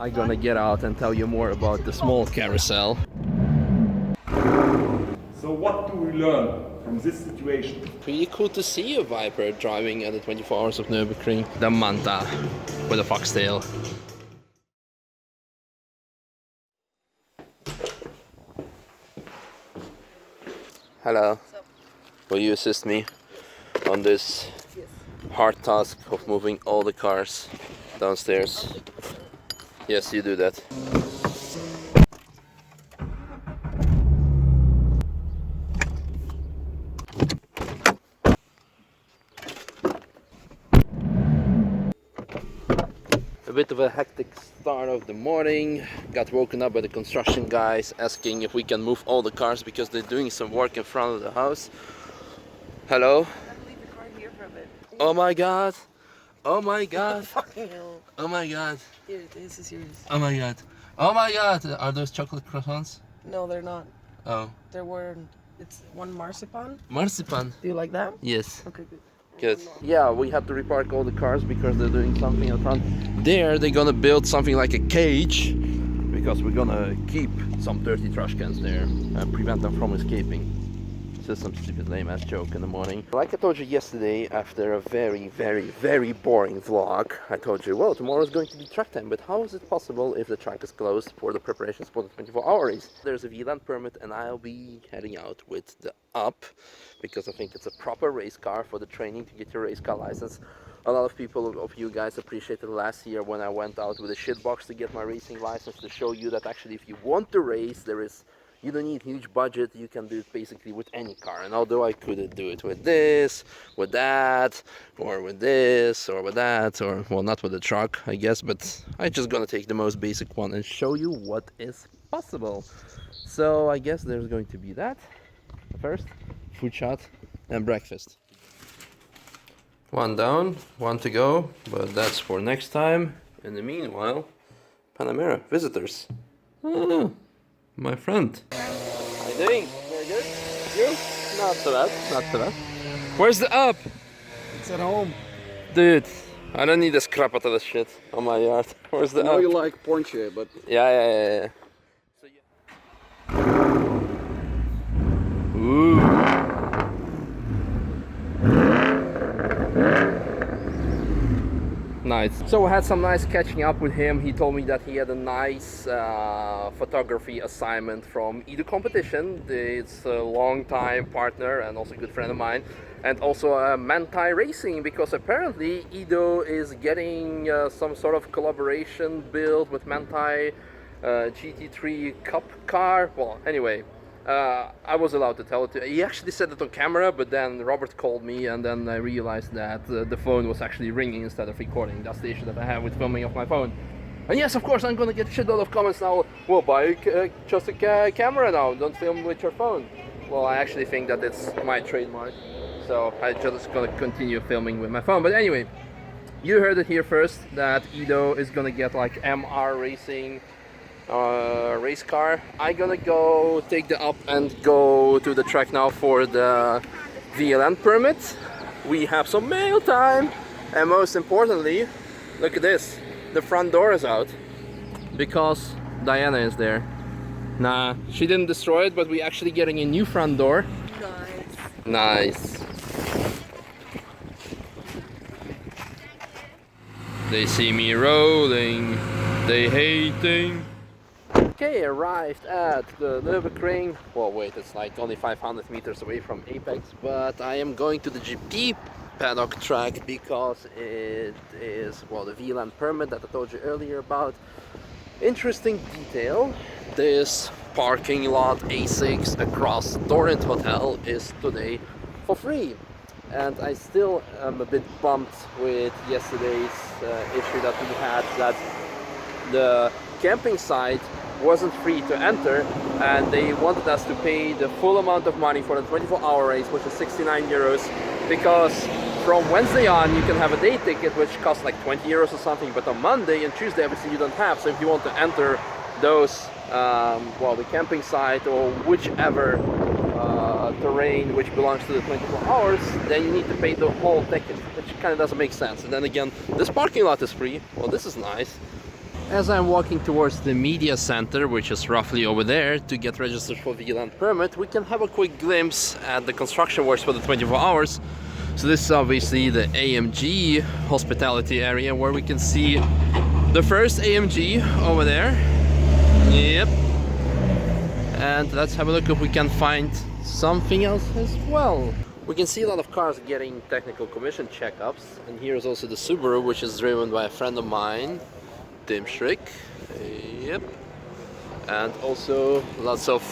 I'm gonna get out and tell you more about the small carousel. So what do we learn from this situation? Pretty cool to see a Viper driving at the 24 Hours of Nürburgring. The Manta with a foxtail. Hello. Will you assist me on this hard task of moving all the cars downstairs? Yes, you do that. A bit of a hectic start of the morning. Got woken up by the construction guys asking if we can move all the cars because they're doing some work in front of the house. Hello? Leave the car here for a bit. Oh my god! Oh my god! Fucking hell. Oh my god! Here, this is yours. Oh my god! Oh my god! Are those chocolate croissants? No, they're not. Oh. There were. It's one marzipan. Marzipan? Do you like that? Yes. Okay, good. Good. Yeah, we have to repark all the cars because they're doing something in front. There, they're gonna build something like a cage because we're gonna keep some dirty trash cans there and prevent them from escaping. This is some stupid lame ass joke in the morning. Like I told you yesterday, after a very boring vlog, I told you, well, tomorrow is going to be track time, but how is it possible if the track is closed for the preparations for the 24-hour race? There's a VLAN permit and I'll be heading out with the Up because I think it's a proper race car for the training to get your race car license. A lot of people of you guys appreciated last year when I went out with a shitbox to get my racing license to show you that actually if you want to race, you don't need huge budget, you can do it basically with any car. And although I could do it with this, with that, or with this, or with that, or well, not with the truck, I guess, but I'm just gonna take the most basic one and show you what is possible. So I guess there's going to be that first, food shot, and breakfast. One down, one to go, but that's for next time. In the meanwhile, Panamera visitors. Oh. My friend. How you doing? Very good. You? Not so bad. Not so bad. Where's the Up? It's at home. Dude, I don't need a scrap out of this shit on my yard. Where's the I know Up? you like Porsche, but Yeah. So, Ooh. Nice. So I had some nice catching up with him. He told me that he had a nice photography assignment from Edo Competition. It's a long-time partner and also a good friend of mine, and also Mantai Racing, because apparently Edo is getting some sort of collaboration built with Mantai GT3 Cup car. Well, anyway. I was allowed to tell it to. He actually said it on camera, but then Robert called me, and then I realized that the phone was actually ringing instead of recording. That's the issue that I have with filming off my phone. And yes, of course, I'm gonna get a shitload of comments now. Well, buy just a camera now. Don't film with your phone. Well, I actually think that it's my trademark, so I'm just gonna continue filming with my phone. But anyway, you heard it here first that Edo is gonna get like MR Racing race car. I'm gonna go take the Up and go to the track now for the VLN permit. We have some mail time, and most importantly, look at this, the front door is out because Diana is there. Nah, she didn't destroy it, but we're actually getting a new front door. Nice. They see me rolling, they hating. Okay, arrived at the Nürburgring. Well, wait, it's like only 500 meters away from Apex, but I am going to the GP paddock track because it is, well, the VLAN permit that I told you earlier about. Interesting detail, this parking lot A6 across Torrent Hotel is today for free. And I still am a bit bummed with yesterday's issue that we had, that the camping site wasn't free to enter, and they wanted us to pay the full amount of money for the 24-hour race, which is 69 euros, because from Wednesday on you can have a day ticket which costs like 20 euros or something, but on Monday and Tuesday obviously you don't have. So if you want to enter those, well, the camping site or whichever terrain which belongs to the 24 hours, then you need to pay the whole ticket, which kind of doesn't make sense. And then again, this parking lot is free. Well, this is nice. As I'm walking towards the media center, which is roughly over there, to get registered for the land permit, we can have a quick glimpse at the construction works for the 24 hours. So this is obviously the AMG hospitality area, where we can see the first AMG over there. Yep. And let's have a look if we can find something else as well. We can see a lot of cars getting technical commission checkups, and here's also the Subaru, which is driven by a friend of mine, Tim Schrick. Yep. And also lots of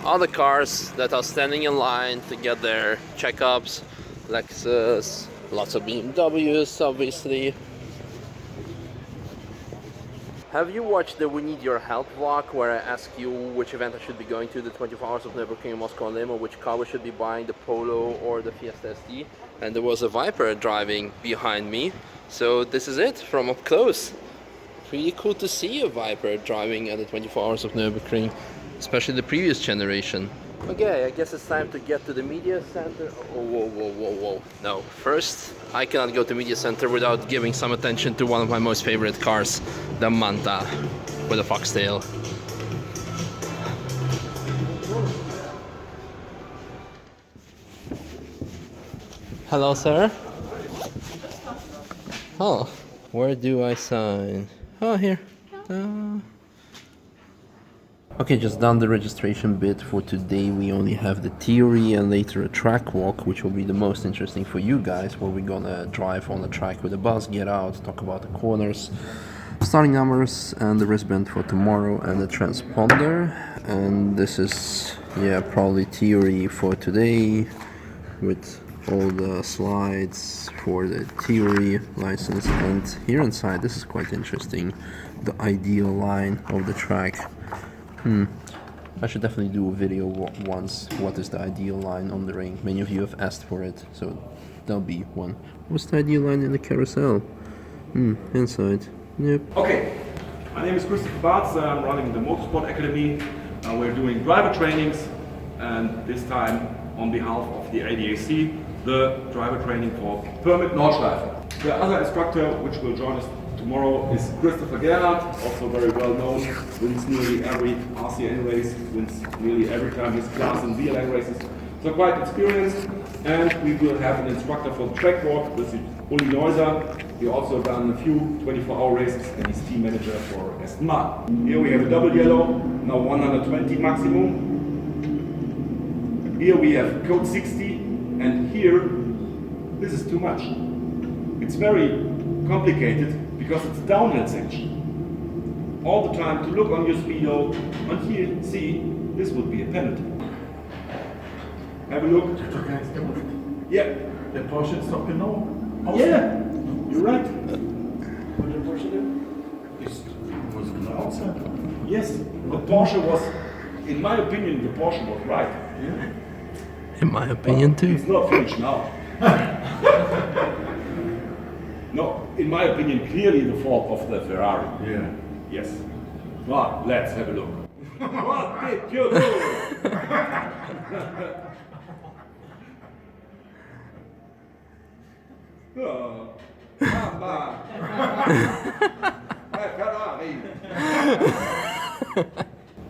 other cars that are standing in line to get their checkups. Lexus, lots of BMWs, obviously. Have you watched the We Need Your Help vlog, where I ask you which event I should be going to, the 24 hours of Nürburg, Moscow and Lima, which car we should be buying, the Polo or the Fiesta ST? And there was a Viper driving behind me. So this is it from up close. Pretty cool to see a Viper driving at the 24 hours of Nürburgring, especially the previous generation. Okay, I guess it's time to get to the media center. Oh, whoa. No, first, I cannot go to media center without giving some attention to one of my most favorite cars, the Manta with a foxtail. Hello, sir. Oh, where do I sign? Oh, here. Okay, just done the registration bit for today. We only have the theory and later a track walk, which will be the most interesting for you guys, where we're gonna drive on the track with the bus, get out, talk about the corners, starting numbers, and the wristband for tomorrow, and the transponder. And this is, yeah, probably theory for today, with all the slides for the theory license. And here inside, this is quite interesting, the ideal line of the track. I should definitely do a video once, what is the ideal line on the ring. Many of you have asked for it, so that'll be one. What's the ideal line in the carousel? Inside. Yep. Okay, my name is Christopher Bartz. I'm running the Motorsport Academy. We're doing driver trainings, and this time on behalf of the ADAC, the driver training for permit Nordschleife. The other instructor which will join us tomorrow is Christopher Gerhardt, also very well known, wins nearly every RCN race, wins nearly every time his class in VLN races. So quite experienced, and we will have an instructor for the track walk, this is Uli Neuser. He also done a few 24-hour races and he's team manager for Aston Martin. Here we have a double yellow, now 120 maximum. Here we have code 60, and here, this is too much. It's very complicated, because it's a downhill section. All the time to look on your speedo, and here, see, this would be a penalty. Have a look. Yeah. Der Porsche ist doch genau. Yeah, you're right. Und der Porsche ist genau outside. Yes, the Porsche was, in my opinion, the Porsche was right. Yeah. In my opinion too. It's not finished now. No, in my opinion, clearly the fault of the Ferrari. Yeah. Yes. Well, let's have a look. What did you do? Oh, Mama. Hey, Ferrari.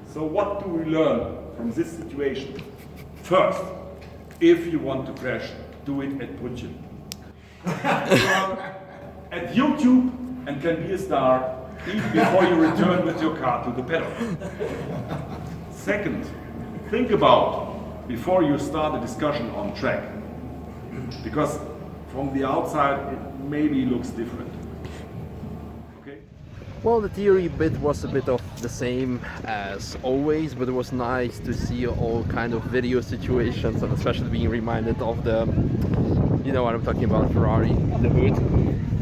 So what do we learn from this situation? First, if you want to crash, do it at Brötchen. At YouTube and can be a star even before you return with your car to the paddock. Second, think about before you start a discussion on track, because from the outside it maybe looks different. Okay? Well, the theory bit was a bit of the same as always, but it was nice to see all kind of video situations, and especially being reminded of the, you know what I'm talking about, Ferrari, the hood.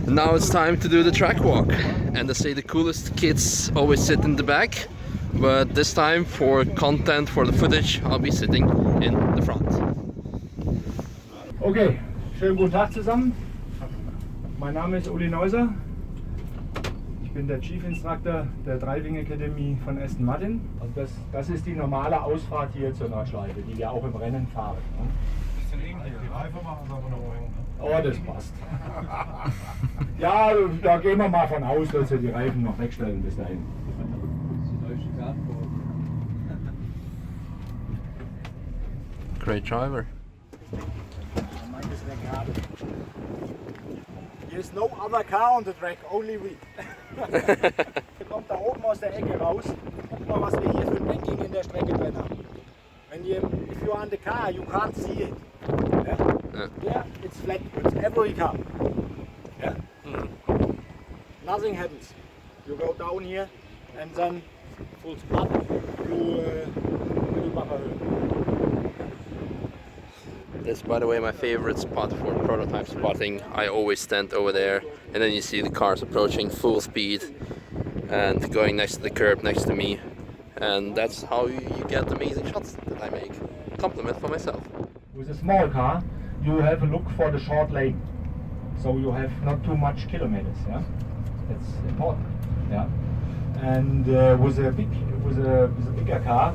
And now it's time to do the track walk, and they say the coolest kids always sit in the back, but this time for content, for the footage, I'll be sitting in the front. Okay, schönen guten Tag zusammen. Mein Name ist Uli Neuser. Ich bin der Chief Instructor der Driving Academy von Aston Martin. Und das ist die normale Ausfahrt hier zur Nordschleife, die wir auch im Rennen fahren. Bisschen eng hier. Die Reife machen wir aber noch. Aber das passt. Ja, da gehen wir mal von aus, dass wir die Reifen noch wegstellen bis dahin. Great driver. There is no other car on the track, only we. Kommt da oben aus der Ecke raus. Guck mal, was wir hier für ein Banking in der Strecke drin haben. Wenn ihr, if you're on the car, you can't see it. Yeah? Yeah, it's flat. It's every car. Yeah? Nothing happens. You go down here and then full spot. That's, by the way, my favorite spot for prototype spotting. I always stand over there, and then you see the cars approaching full speed and going next to the curb next to me, and that's how you get amazing shots that I make. Compliment for myself. With a small car, you have a look for the short lane, so you have not too much kilometers. Yeah, that's important. Yeah, and with a bigger car,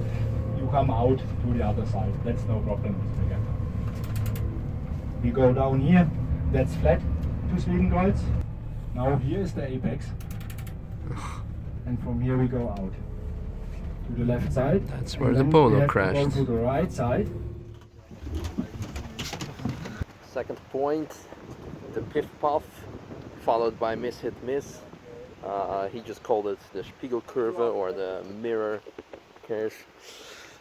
you come out to the other side. That's no problem with a bigger car. We go down here. That's flat to Swedenkreuz. Now here is the apex, and from here we go out to the left side. That's where the Polo crashed. Go to the right side. Second point, the Piff Puff, followed by Miss Hit Miss. He just called it the Spiegelkurve or the mirror curve.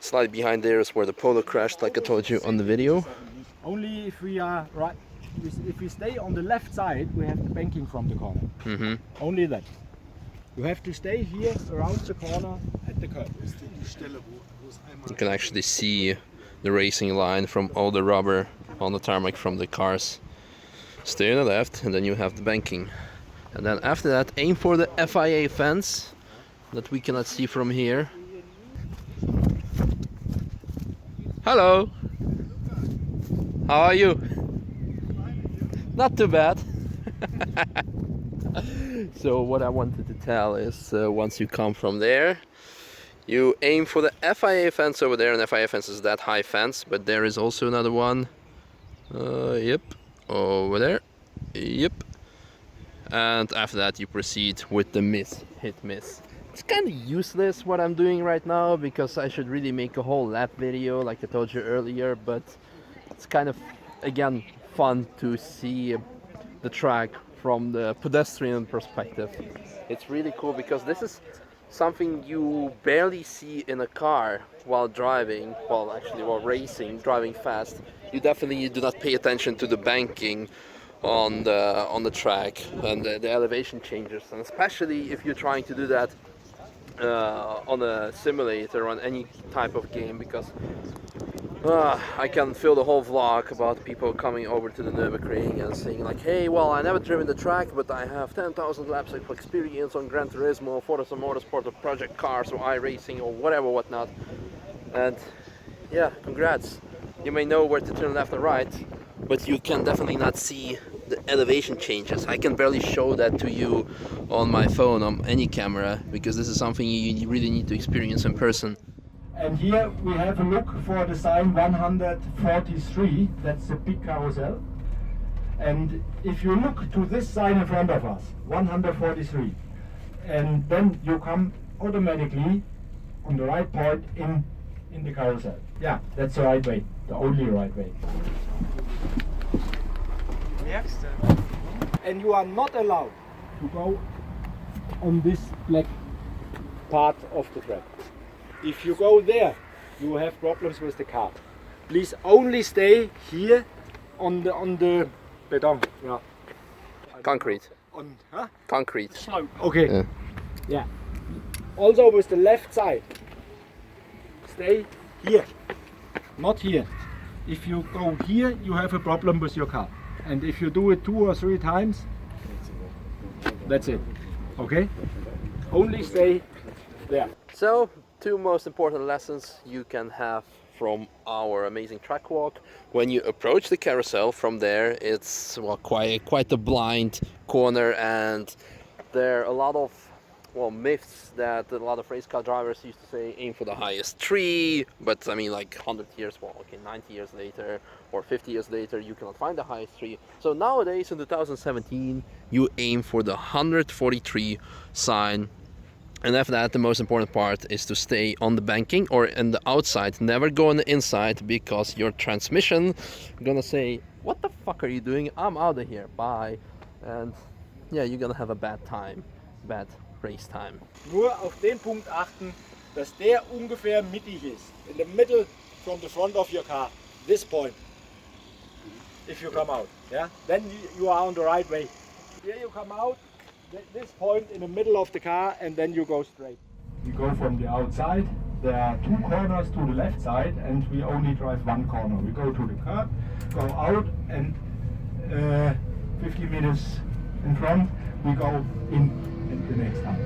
Slightly behind there is where the Polo crashed, like I told you on the video. Only if we are right, if we stay on the left side, we have the banking from the corner. Only that. You have to stay here around the corner at the curb. You can actually see the racing line from all the rubber on the tarmac from the cars. Stay on the left, and then you have the banking. And then after that, aim for the FIA fence that we cannot see from here. Hello! How are you? Not too bad. So what I wanted to tell is once you come from there, you aim for the FIA fence over there, and the FIA fence is that high fence, but there is also another one. Yep, over there. Yep. And after that you proceed with the miss, hit miss. It's kind of useless what I'm doing right now because I should really make a whole lap video like I told you earlier, but it's kind of, again, fun to see the track from the pedestrian perspective. It's really cool because this is something you barely see in a car while driving, well actually while racing, driving fast. You definitely do not pay attention to the banking on the track and the elevation changes, and especially if you're trying to do that on a simulator, on any type of game, because I can fill the whole vlog about people coming over to the Nürburgring and saying like, hey, well, I never driven the track, but I have 10,000 laps of experience on Gran Turismo, Forza Motorsport, or Project Cars, or iRacing, or whatever, whatnot. And yeah, congrats. You may know where to turn left and right, but you can definitely not see the elevation changes. I can barely show that to you on my phone, on any camera, because this is something you really need to experience in person. And here we have a look for the sign 143, that's a big carousel. And if you look to this sign in front of us, 143, and then you come automatically on the right point in the carousel. Yeah, that's the right way, the only right way. And you are not allowed to go on this black part of the track. If you go there, you have problems with the car. Please only stay here on the beton. Yeah. Concrete. On Concrete. slope. Okay. Yeah. Yeah. Also with the left side. Stay here, not here. If you go here, you have a problem with your car. And if you do it 2 or 3 times, that's it. Okay? Only stay there. So, 2 most important lessons you can have from our amazing track walk. When you approach the carousel from there, it's, well, quite a blind corner, and there are a lot of well, myths that a lot of race car drivers used to say, aim for the highest tree, but I mean, like 100 years, well, okay, 90 years later or 50 years later, you cannot find the highest tree. So nowadays in 2017, you aim for the 143 sign. And after that, the most important part is to stay on the banking or in the outside, never go on the inside, because your transmission gonna say, what the fuck are you doing? I'm out of here, bye. And yeah, you're gonna have a bad time, bad race time. Nur auf den Punkt achten, dass der ungefähr mittig ist. In the middle from the front of your car. This point. If you come out. Yeah? Then you are on the right way. Here you come out. This point in the middle of the car, and then you go straight. We go from the outside. There are 2 corners to the left side, and we only drive 1 corner. We go to the curb, go out, and 50 meters in front, we go in the next time.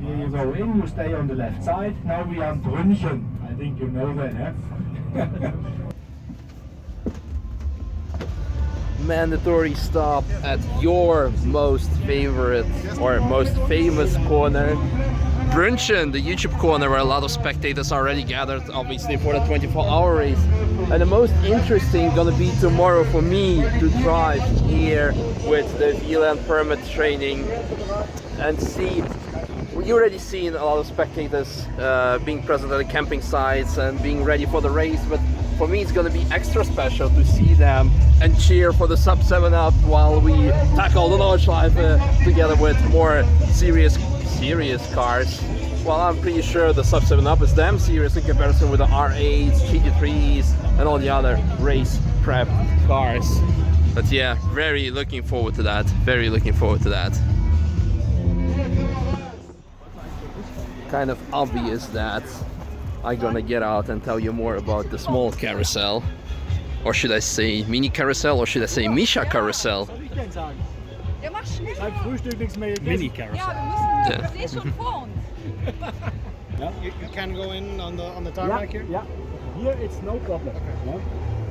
Here you go in, you stay on the left side. Now we are on Brünnchen. I think you know that, eh? Mandatory stop at your most favorite or most famous corner, Brünnchen, the YouTube corner where a lot of spectators already gathered, obviously, for the 24-hour race. And the most interesting gonna be tomorrow for me to drive here with the VLAN permit training and see. You already seen a lot of spectators being present at the camping sites and being ready for the race, but for me it's gonna be extra special to see them and cheer for the sub 7 up while we tackle the Nordschleife together with more serious cars. Well, I'm pretty sure the sub 7 up is damn serious in comparison with the R8s, GT3s and all the other race prep cars. But yeah, very looking forward to that. Very looking forward to that. Kind of obvious that I'm gonna get out and tell you more about the small carousel. Or should I say mini carousel, or should I say Misha carousel? Ja, mach schnell. Seit Frühstück nichts mehr gegessen. Mini carousel. Ja, wir müssen, das ist schon vor uns. You can go in on the tarmac here? Yeah, here it's no problem. Yeah?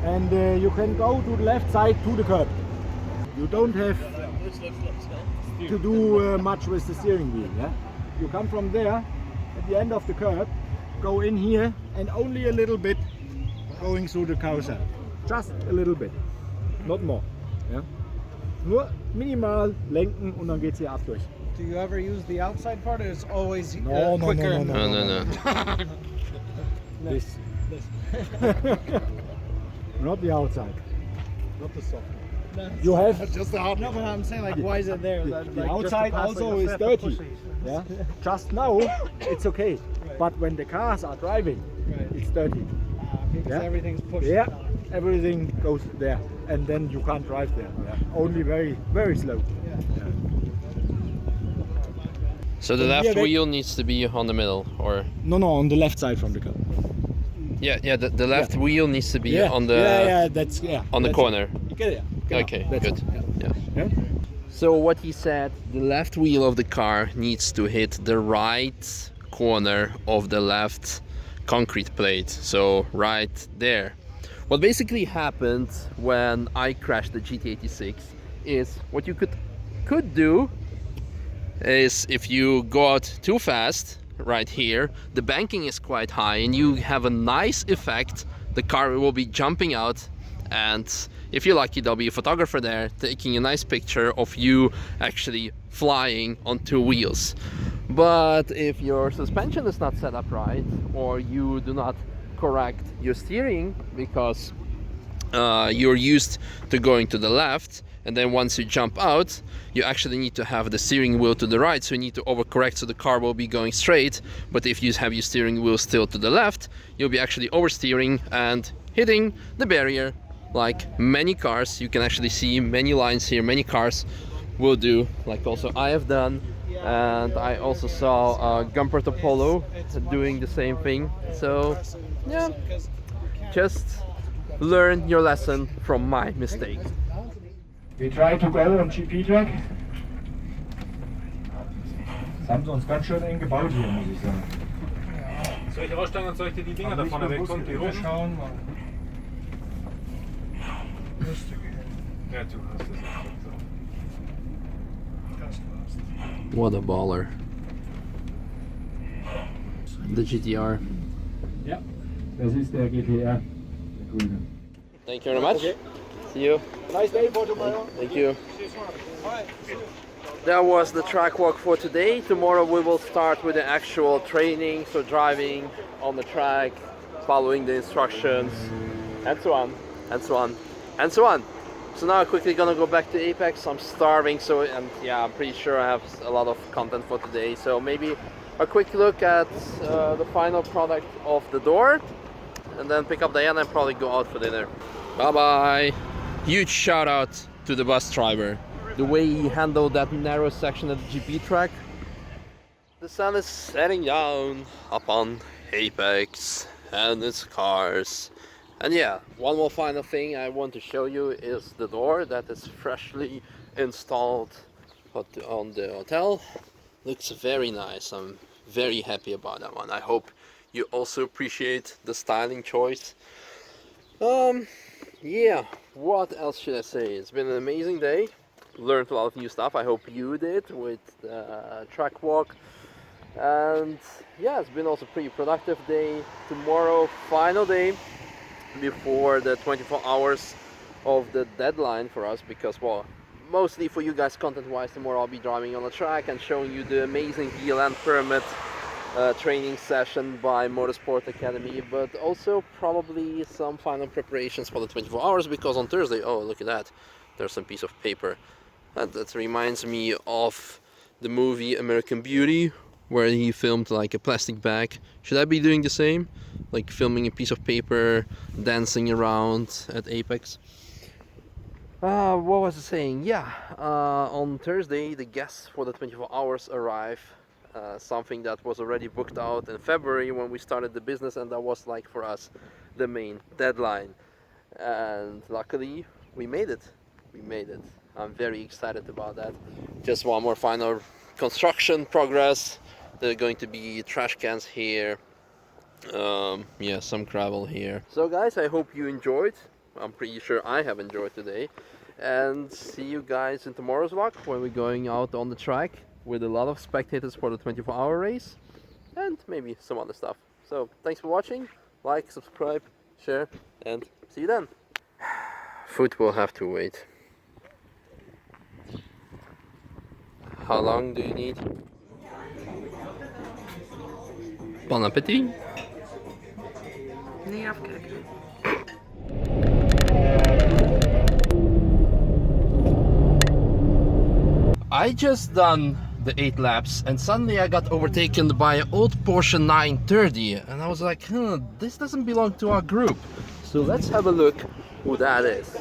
And you can go to the left side to the curb. You don't have to do much with the steering wheel. Yeah? You come from there, at the end of the curb, go in here, and only a little bit going through the carousel. Just a little bit, not more. Yeah? Nur minimal lenken und dann geht's hier ab durch. Do you ever use the outside part, or it's always No. No. This. Not the outside. not the soft? You have Just the hard. No, but I'm saying, like, why is it there? That, the like, just outside to pass, also like, is a dirty. push. Yeah. Just now it's okay, but when the cars are driving, Right. it's dirty. Because Yeah. everything's pushed. Yeah, everything goes there, and then you can't drive there. Yeah. Only very, very slow. So the left wheel needs to be on the middle, or No, on the left side from the car. the left wheel needs to be on the that's on the that's corner. it. Genau. Okay, That's good. it. Yeah. Yeah. So what he said, the left wheel of the car needs to hit the right corner of the left concrete plate. So right there. What basically happened when I crashed the GT86 is what you could do is if you go out too fast right here, the banking is quite high and you have a nice effect. The car will be jumping out, and if you're lucky, there'll be a photographer there taking a nice picture of you actually flying on 2 wheels. But if your suspension is not set up right, or you do not correct your steering because you're used to going to the left, and then once you jump out, you actually need to have the steering wheel to the right, so you need to overcorrect so the car will be going straight. But if you have your steering wheel still to the left, you'll be actually oversteering and hitting the barrier like many cars. You can actually see many lines here, many cars will do, like also I have done. And I also saw Gumpert Apollo doing the same thing. So yeah, just learn your lesson from my mistake. We try to go on GP track. Das haben sie uns ganz schön eng gebaut hier, muss ich sagen. Soll ich aussteigen und soll ich dir die Dinger da vorne weg und die hochschauen? Ja, du hast es. What a baller. The GTR. Ja, das ist der GTR, der grüne. Thank you very much. See you. Nice day for tomorrow. Thank you. That was the track walk for today. Tomorrow we will start with the actual training, so driving on the track, following the instructions, and so on, and so on, and so on. So now I'm quickly gonna go back to Apex. I'm starving, so and yeah, I'm pretty sure I have a lot of content for today. So maybe a quick look at the final product of the door, and then pick up Diana and probably go out for dinner. Bye bye. Huge shout out to the bus driver. The way he handled that narrow section of the GP track. The sun is setting down upon Apex and its cars. And yeah, one more final thing I want to show you is the door that is freshly installed on the hotel. Looks very nice. I'm very happy about that one. I hope you also appreciate the styling choice. Yeah, what else should I say? It's been an amazing day. Learned a lot of new stuff. I hope you did with the track walk. And yeah, it's been also a pretty productive day. Tomorrow, final day before the 24 hours of the deadline for us, because well, mostly for you guys content wise, tomorrow I'll be driving on the track and showing you the amazing VLN permit training session by Motorsport Academy, but also probably some final preparations for the 24 hours, because on Thursday, oh look at that, there's some piece of paper. That reminds me of the movie American Beauty, where he filmed like a plastic bag. Should I be doing the same? Like filming a piece of paper, dancing around at Apex? What was I saying? Yeah, on Thursday the guests for the 24 hours arrive. Something that was already booked out in February when we started the business, and that was like for us the main deadline. And luckily we made it. We made it. I'm very excited about that. Just one more final construction progress. There are going to be trash cans here. Yeah, some gravel here. So guys, I hope you enjoyed. I'm pretty sure I have enjoyed today. And see you guys in tomorrow's vlog when we're going out on the track with a lot of spectators for the 24-hour race. And maybe some other stuff. So thanks for watching. Like, subscribe, share, and see you then. Food will have to wait. How long do you need? Bon appetit! Niet afkijken. I just done the 8 laps and suddenly I got overtaken by an old Porsche 930 and I was like, this doesn't belong to our group. So let's have a look who that is.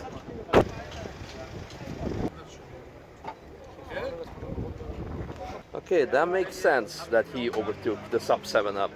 Okay, that makes sense that he overtook the sub 7 up.